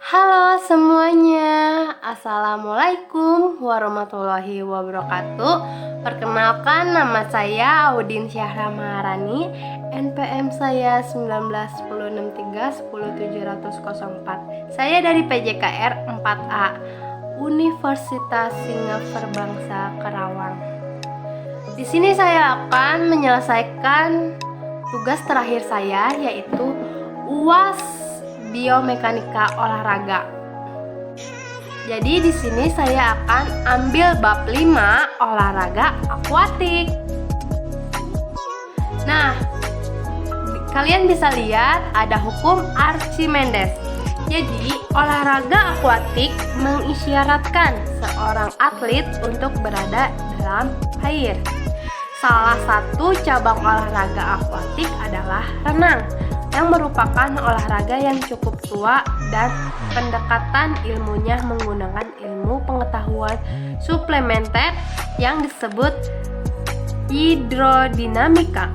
Halo semuanya, Assalamualaikum warahmatullahi wabarakatuh. Perkenalkan, nama saya Audin Syahra Maharani. NPM saya 191063 Saya dari PJKR 4A Universitas Singapura Bangsa Karawang. Di sini saya akan menyelesaikan tugas terakhir saya, yaitu UAS Biomekanika Olahraga. Jadi di sini saya akan ambil bab 5 olahraga akuatik. Nah, kalian bisa lihat ada hukum Archimedes. Jadi, olahraga akuatik mengisyaratkan seorang atlet untuk berada dalam air. Salah satu cabang olahraga akuatik adalah renang, yang merupakan olahraga yang cukup tua dan pendekatan ilmunya menggunakan ilmu pengetahuan suplementer yang disebut hidrodinamika.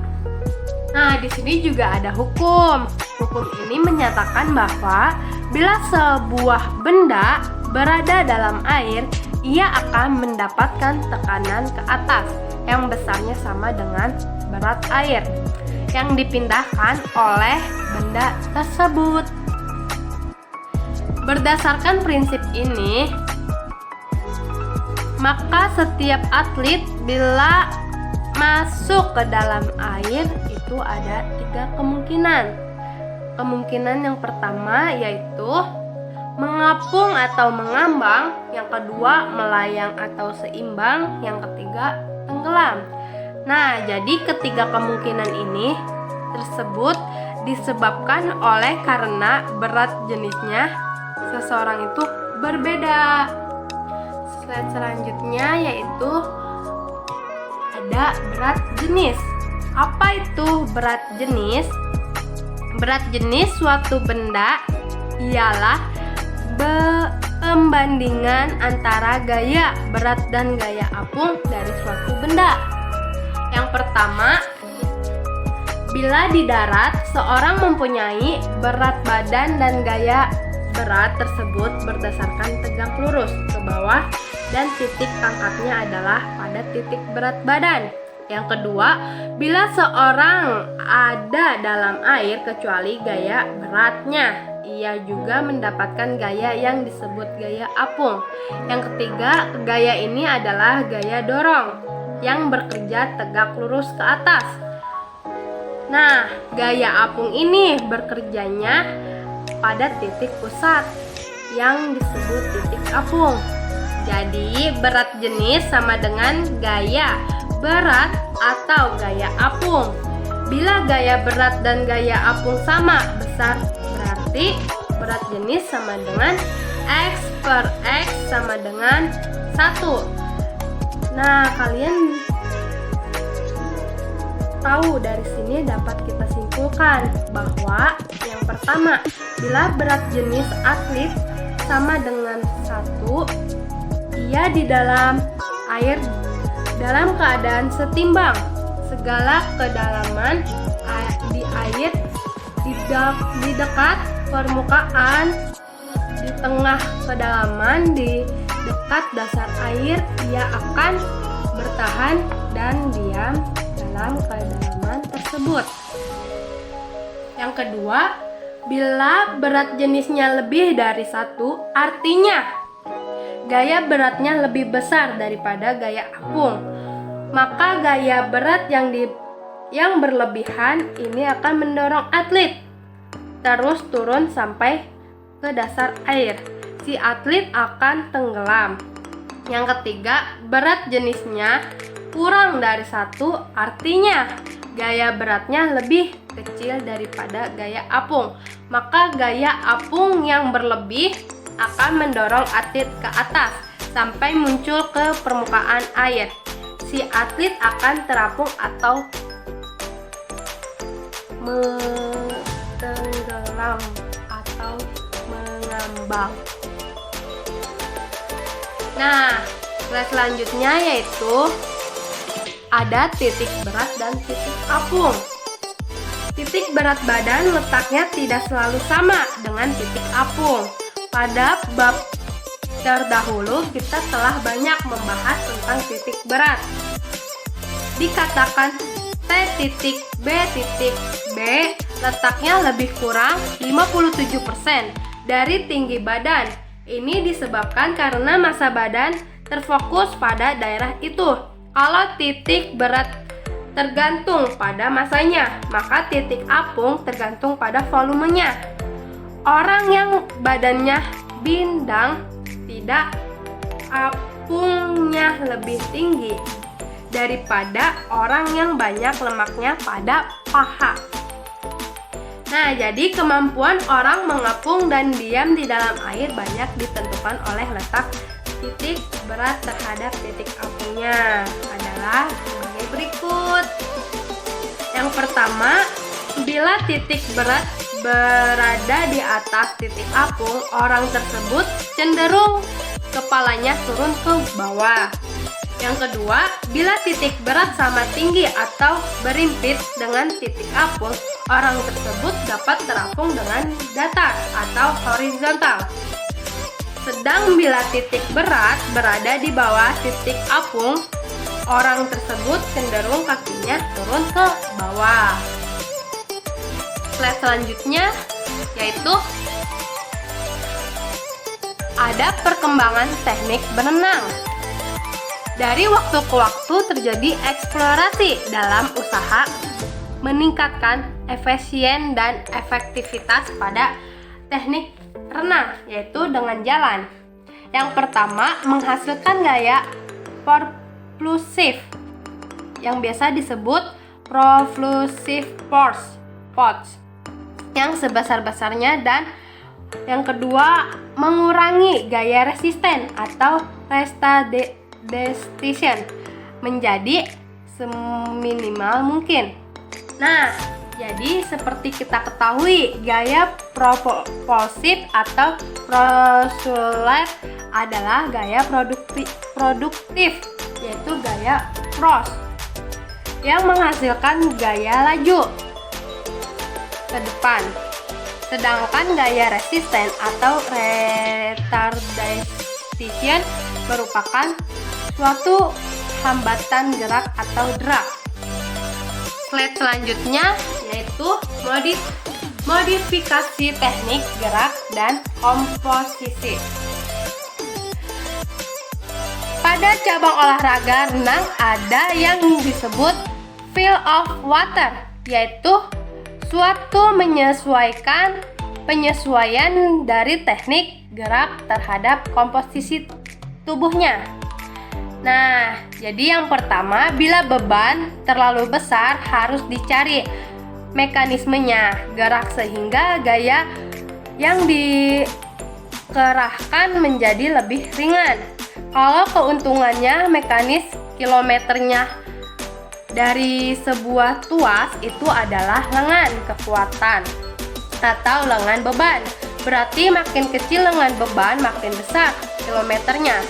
Nah, di sini juga ada hukum. Hukum ini menyatakan bahwa bila sebuah benda berada dalam air, ia akan mendapatkan tekanan ke atas yang besarnya sama dengan berat air yang dipindahkan oleh benda tersebut. Berdasarkan prinsip ini, maka setiap atlet bila masuk ke dalam air itu ada 3 kemungkinan. Kemungkinan yang pertama yaitu mengapung atau mengambang, yang kedua melayang atau seimbang, yang ketiga tenggelam. Nah, jadi ketiga kemungkinan ini tersebut disebabkan oleh karena berat jenisnya seseorang itu berbeda. Slide selanjutnya yaitu ada berat jenis. Apa itu berat jenis? Berat jenis suatu benda ialah pembandingan antara gaya berat dan gaya apung dari suatu benda. Yang pertama, bila di darat seorang mempunyai berat badan dan gaya berat tersebut berdasarkan tegak lurus ke bawah dan titik angkatnya adalah pada titik berat badan. Yang kedua, bila seorang ada dalam air kecuali gaya beratnya, ia juga mendapatkan gaya yang disebut gaya apung. Yang ketiga, gaya ini adalah gaya dorong yang bekerja tegak lurus ke atas. Nah, gaya apung ini bekerjanya pada titik pusat yang disebut titik apung. Jadi, berat jenis sama dengan gaya berat atau gaya apung. Bila gaya berat dan gaya apung sama besar, berarti berat jenis sama dengan X per X sama dengan 1. Nah, kalian tahu dari sini dapat kita simpulkan bahwa yang pertama, bila berat jenis atlet sama dengan 1, ia di dalam air dalam keadaan setimbang. Segala kedalaman di air di dekat permukaan, di tengah kedalaman, di dekat dasar air, ia akan bertahan dan diam dalam kedalaman tersebut. Yang kedua, bila berat jenisnya lebih dari 1, artinya gaya beratnya lebih besar daripada gaya apung, maka gaya berat yang berlebihan ini akan mendorong atlet terus turun sampai ke dasar air. Si atlet akan tenggelam. Yang ketiga, berat jenisnya kurang dari 1, artinya gaya beratnya lebih kecil daripada gaya apung, maka gaya apung yang berlebih akan mendorong atlet ke atas sampai muncul ke permukaan air. Si atlet akan terapung atau tenggelam atau mengambang. Nah, slide selanjutnya yaitu ada titik berat dan titik apung. Titik berat badan letaknya tidak selalu sama dengan titik apung. pada bab terdahulu kita telah banyak membahas tentang titik berat. Dikatakan T.B. letaknya lebih kurang 57% dari tinggi badan. Ini disebabkan karena massa badan terfokus pada daerah itu. Kalau titik berat tergantung pada massanya, maka titik apung tergantung pada volumenya. Orang yang badannya bindang tidak apungnya lebih tinggi daripada orang yang banyak lemaknya pada paha. Nah, jadi kemampuan orang mengapung dan diam di dalam air banyak ditentukan oleh letak titik berat terhadap titik apungnya. Adalah sebagai berikut. Yang pertama, bila titik berat berada di atas titik apung, orang tersebut cenderung kepalanya turun ke bawah. Yang kedua, bila titik berat sama tinggi atau berimpit dengan titik apung, orang tersebut dapat terapung dengan datar atau horizontal. Sedang bila titik berat berada di bawah titik apung, orang tersebut cenderung kakinya turun ke bawah. Slide selanjutnya yaitu ada perkembangan teknik berenang. Dari waktu ke waktu terjadi eksplorasi dalam usaha meningkatkan efisien dan efektivitas pada teknik renang, yaitu dengan jalan. Yang pertama, menghasilkan gaya propulsif yang biasa disebut propulsive force yang sebesar-besarnya, dan yang kedua, mengurangi gaya resisten atau retardation menjadi seminimal mungkin. Nah, jadi seperti kita ketahui, gaya propulsif atau propulsive adalah gaya produktif, yaitu gaya force yang menghasilkan gaya laju ke depan. Sedangkan gaya resisten atau retardation merupakan suatu hambatan gerak atau drag. Slide selanjutnya yaitu modifikasi teknik gerak dan komposisi. Pada cabang olahraga renang ada yang disebut feel of water, yaitu suatu penyesuaian dari teknik gerak terhadap komposisi tubuhnya. Nah, jadi yang pertama, bila beban terlalu besar harus dicari mekanismenya gerak sehingga gaya yang dikerahkan menjadi lebih ringan. Kalau keuntungannya mekanis kilometernya dari sebuah tuas itu adalah lengan kekuatan atau lengan beban. Berarti makin kecil lengan beban, makin besar kilometernya.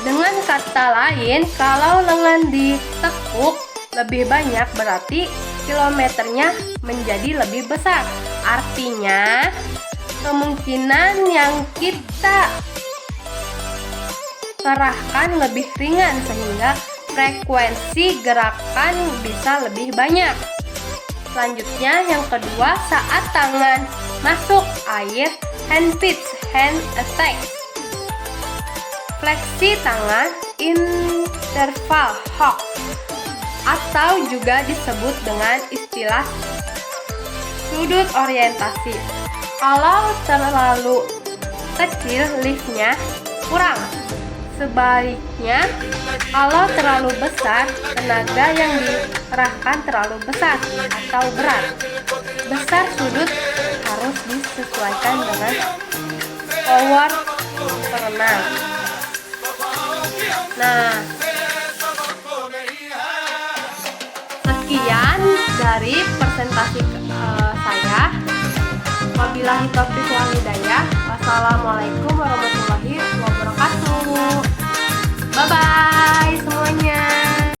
Dengan kata lain, kalau lengan ditekuk lebih banyak, berarti kilometernya menjadi lebih besar. Artinya, kemungkinan yang kita kerahkan lebih ringan sehingga frekuensi gerakan bisa lebih banyak. Selanjutnya yang kedua, saat tangan masuk air, hand attack. Fleksi tangan, interval hop, atau juga disebut dengan istilah sudut orientasi. Kalau terlalu kecil, liftnya kurang. Sebaliknya, kalau terlalu besar, tenaga yang dikerahkan terlalu besar atau berat. Besar sudut harus disesuaikan dengan power perenang. Nah, sekian dari presentasi saya. Wabillahi taufiq wal hidayah. Wassalamualaikum warahmatullahi wabarakatuh. Bye bye semua.